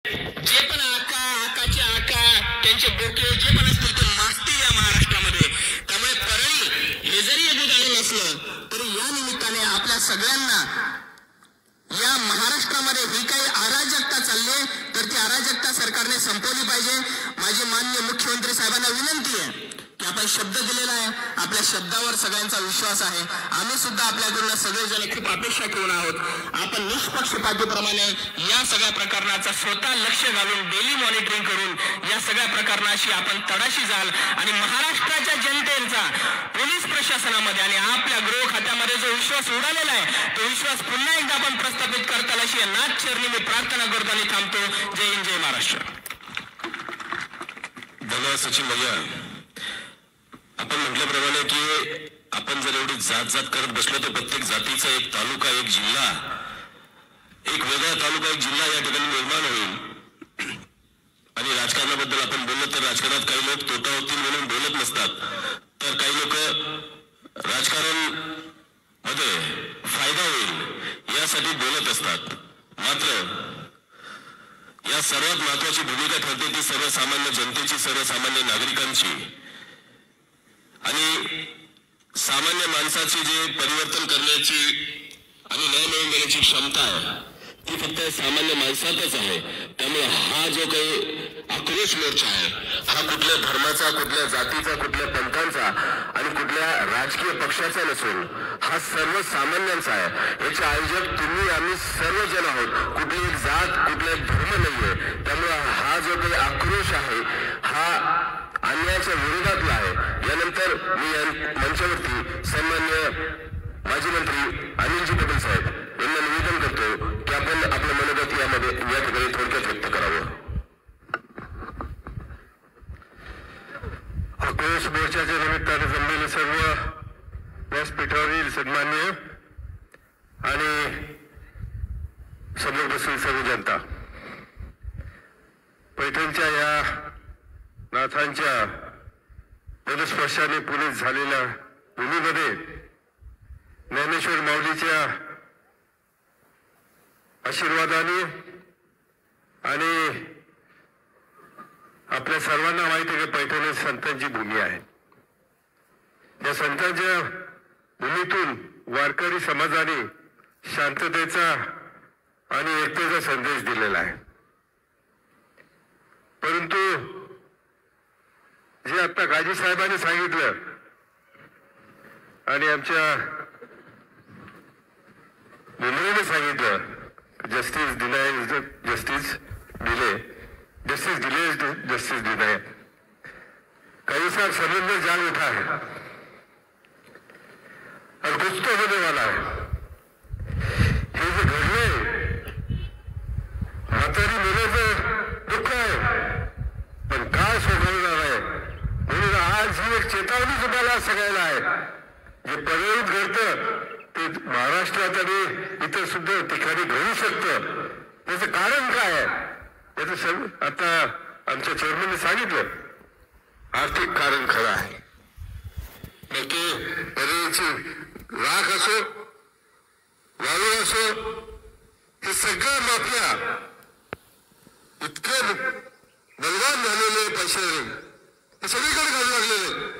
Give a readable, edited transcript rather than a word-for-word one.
जे पण आकाचे आका त्यांचे डोके जे पण असतील ते मासतील या महाराष्ट्रामध्ये. त्यामुळे परळी हे जरी एक उदाहरण असलं तरी या निमित्ताने आपल्या सगळ्यांना या महाराष्ट्रामध्ये ही काही अराजकता चालली तर ती अराजकता सरकारने संपवली पाहिजे. माझी माननीय मुख्यमंत्री साहेबांना विनंती आहे की आपण शब्द दिलेला आहे, आपल्या शब्दावर सगळ्यांचा विश्वास आहे. आम्ही सुद्धा आपल्याकडून सगळेजण खूप अपेक्षा ठेवून आहोत. आपण निष्पक्षपातीप्रमाणे या सगळ्या प्रकरणाचा स्वतः लक्ष घालून डेली मॉनिटरिंग करून या सगळ्या प्रकरणाशी आपण तडाशी जाल आणि महाराष्ट्राच्या जनतेचा पोलीस प्रशासनामध्ये आणि आपल्या गृह खात्यामध्ये जो विश्वास उडालेला आहे तो विश्वास पुन्हा एकदा आपण प्रस्थापित करताल अशी नाथ चरणी मी प्रार्थना करतो आणि थांबतो. जय हिंद, जय महाराष्ट्र. धन्यवाद सचिन भैया. आपण म्हटल्याप्रमाणे की आपण जर एवढी जात करत बसलो तर प्रत्येक जातीचा एक तालुका, एक जिल्हा, एक वेगळा तालुका, एक जिल्हा या ठिकाणी निर्माण होईल. आणि राजकारणाबद्दल आपण बोललो तर राजकारणात काही लोक तोटा होतील म्हणून बोलत नसतात, तर काही लोक राजकारण मध्ये फायदा होईल यासाठी बोलत असतात. मात्र या सर्वात महत्वाची भूमिका ठरते ती सर्वसामान्य जनतेची, सर्वसामान्य नागरिकांची आणि सामान्य माणसाची जे परिवर्तन करण्याची आणि न्याय मिळवून देण्याची क्षमता आहे ती फक्त सामान्य माणसातच आहे. त्यामुळे हा जो काही आक्रोश मोर्चा आहे हा कुठल्या धर्माचा, कुठल्या जातीचा, कुठल्या पंथांचा आणि कुठल्या राजकीय पक्षाचा नसून हा सर्वसामान्यांचा आहे. याचे आयोजक तुम्ही आम्ही सर्वजण आहोत. कुठली एक जात, कुठला एक धर्म नाहीये. त्यामुळे हा जो काही आक्रोश आहे हा अन्यायाच्या विरोधातला आहे. यानंतर मी मंचावरती सन्मान्य माजी मंत्री अनिलजी पटेल साहेब यांना निवेदन करतो की आपण आपलं मनोगत यामध्ये या ठिकाणी थोडक्यात व्यक्त करावं. आक्रोश मोर्चाच्या निमित्ताने जमलेले सर्व व्यासपीठावरील सन्मान्य आणि समोर बसलेली सर्व जनता, पैठणच्या या नाथांच्या पदस्पर्शाने पुनीत झालेल्या भूमीमध्ये ज्ञानेश्वर माऊलीच्या आशीर्वादाने आणि आपल्या सर्वांना माहिती आहे की पैठण ही संतांची भूमी आहे. या संतांच्या भूमीतून वारकरी समाजाने शांततेचा आणि एकतेचा संदेश दिलेला आहे. परंतु जे आता गाजी साहेबांनी सांगितलं आणि आमच्या मुंबईने सांगितलं, justice deny justice delay, justice delay justice deny. कई साल समुद्र जाग उठा है और कुछ तो होने वाला है. हे जे घडले म्हातारी मुलाचं दुःख आहे पण काय सोडवणार आहे म्हणून आज ही एक चेतावणी तुम्हाला सगळ्याला आहे. जे परळीत घडतं ते महाराष्ट्रात आणि इतर सुद्धा ठिकाणी घडू शकतं. त्याचं कारण काय आहे याचं सर्व आता आमच्या चेअरमनने सांगितलं. आर्थिक कारण खरं आहे. मग ते परळीची राख असो, वाळू असो, हे सगळं माफिया इतके बलवान झालेले पैसे हे सगळीकडे घालू लागलेले.